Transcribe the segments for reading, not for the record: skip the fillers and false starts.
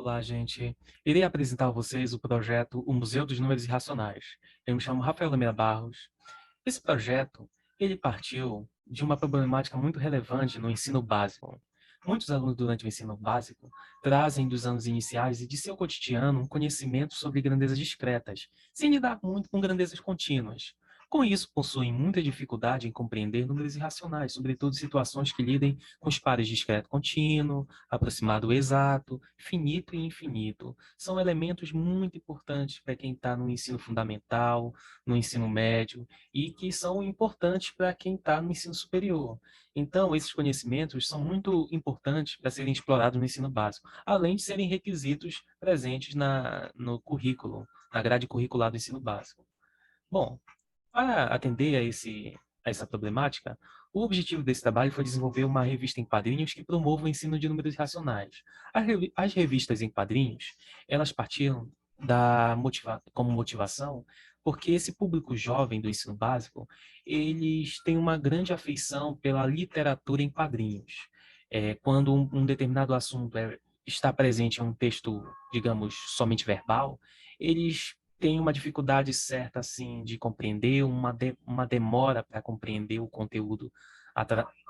Olá, gente. Irei apresentar a vocês o projeto O Museu dos Números Irracionais. Eu me chamo Rafael Lameira Barros. Esse projeto, ele partiu de uma problemática muito relevante no ensino básico. Muitos alunos durante o ensino básico trazem dos anos iniciais e de seu cotidiano um conhecimento sobre grandezas discretas, sem lidar muito com grandezas contínuas. Com isso, possuem muita dificuldade em compreender números irracionais, sobretudo situações que lidem com os pares discreto contínuo, aproximado exato, finito e infinito. São elementos muito importantes para quem está no ensino fundamental, no ensino médio, e que são importantes para quem está no ensino superior. Então, esses conhecimentos são muito importantes para serem explorados no ensino básico, além de serem requisitos presentes no currículo, na grade curricular do ensino básico. Bom, para atender a essa problemática, o objetivo desse trabalho foi desenvolver uma revista em quadrinhos que promova o ensino de números racionais. As revistas em quadrinhos, elas partiram como motivação porque esse público jovem do ensino básico, eles têm uma grande afeição pela literatura em quadrinhos. Quando um determinado assunto está presente em um texto, digamos, somente verbal, eles tem uma dificuldade certa, assim, de compreender, uma demora para compreender o conteúdo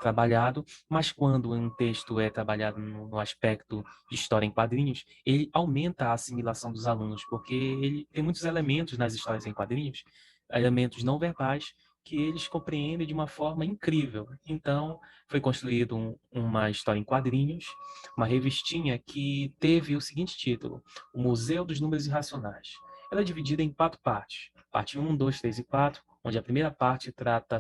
trabalhado, mas quando um texto é trabalhado no aspecto de história em quadrinhos, ele aumenta a assimilação dos alunos, porque ele tem muitos elementos nas histórias em quadrinhos, elementos não verbais, que eles compreendem de uma forma incrível. Então, foi construído uma história em quadrinhos, uma revistinha que teve o seguinte título: O Museu dos Números Irracionais. Ela é dividida em 4 partes. Parte 1, 2, 3 e 4, onde a primeira parte trata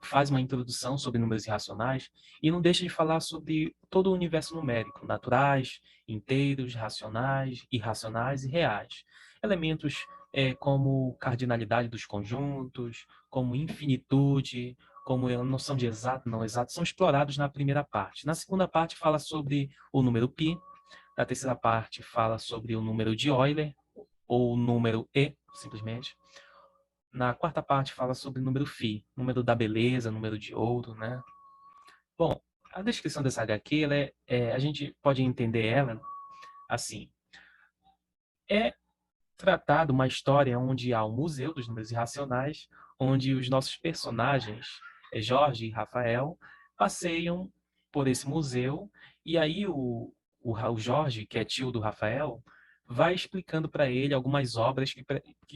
faz uma introdução sobre números irracionais e não deixa de falar sobre todo o universo numérico, naturais, inteiros, racionais, irracionais e reais. Elementos como cardinalidade dos conjuntos, como infinitude, como a noção de exato, não exato, são explorados na primeira parte. Na segunda parte fala sobre o número π, na terceira parte fala sobre o número de Euler, ou o número E, simplesmente. Na quarta parte fala sobre o número Φ, número da beleza, número de ouro, né? Bom, a descrição dessa HQ, a gente pode entender ela assim. É tratado uma história onde há um museu dos números irracionais, onde os nossos personagens, Jorge e Rafael, passeiam por esse museu, e aí o Jorge, que é tio do Rafael, vai explicando para ele algumas obras que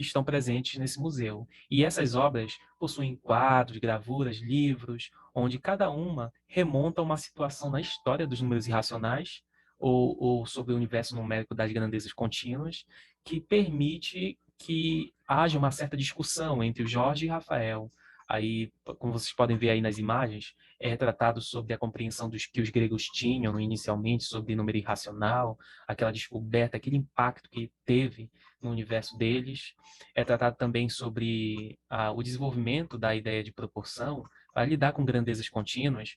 estão presentes nesse museu. E essas obras possuem quadros, gravuras, livros, onde cada uma remonta a uma situação na história dos números irracionais, ou sobre o universo numérico das grandezas contínuas, que permite que haja uma certa discussão entre o Jorge e Rafael. Aí, como vocês podem ver aí nas imagens, é retratado sobre a compreensão dos que os gregos tinham inicialmente sobre número irracional, aquela descoberta, aquele impacto que teve no universo deles. É tratado também sobre o desenvolvimento da ideia de proporção para lidar com grandezas contínuas,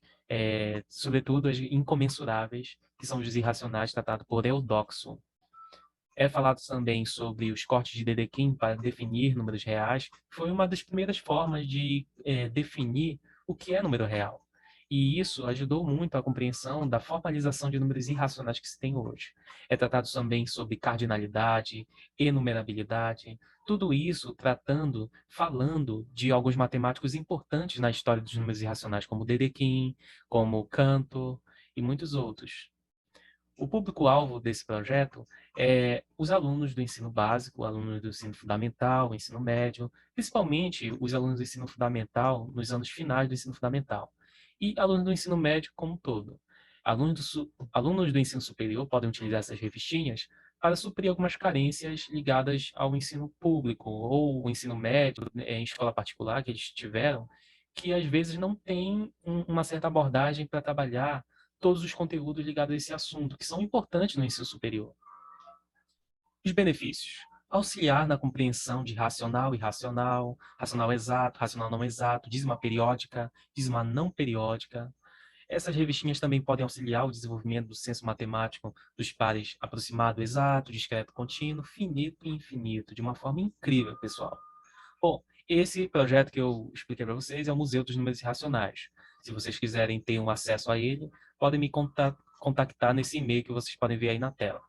sobretudo as incomensuráveis, que são os irracionais, tratado por Eudoxo. É falado também sobre os cortes de Dedekind para definir números reais. Foi uma das primeiras formas de definir o que é número real. E isso ajudou muito a compreensão da formalização de números irracionais que se tem hoje. É tratado também sobre cardinalidade, enumerabilidade, tudo isso falando de alguns matemáticos importantes na história dos números irracionais, como Dedekind, como Cantor e muitos outros. O público-alvo desse projeto é os alunos do ensino básico, alunos do ensino fundamental, ensino médio, principalmente os alunos do ensino fundamental nos anos finais do ensino fundamental, e alunos do ensino médio como um todo. Alunos do ensino superior podem utilizar essas revistinhas para suprir algumas carências ligadas ao ensino público ou o ensino médio, em escola particular que eles tiveram, que às vezes não tem uma certa abordagem para trabalhar todos os conteúdos ligados a esse assunto, que são importantes no ensino superior. Os benefícios: auxiliar na compreensão de racional e irracional, racional exato, racional não exato, dízima periódica, dízima não periódica. Essas revistinhas também podem auxiliar o desenvolvimento do senso matemático dos pares aproximado, exato, discreto, contínuo, finito e infinito, de uma forma incrível, pessoal. Bom, esse projeto que eu expliquei para vocês é o Museu dos Números Irracionais. Se vocês quiserem ter um acesso a ele, podem me contactar nesse e-mail que vocês podem ver aí na tela.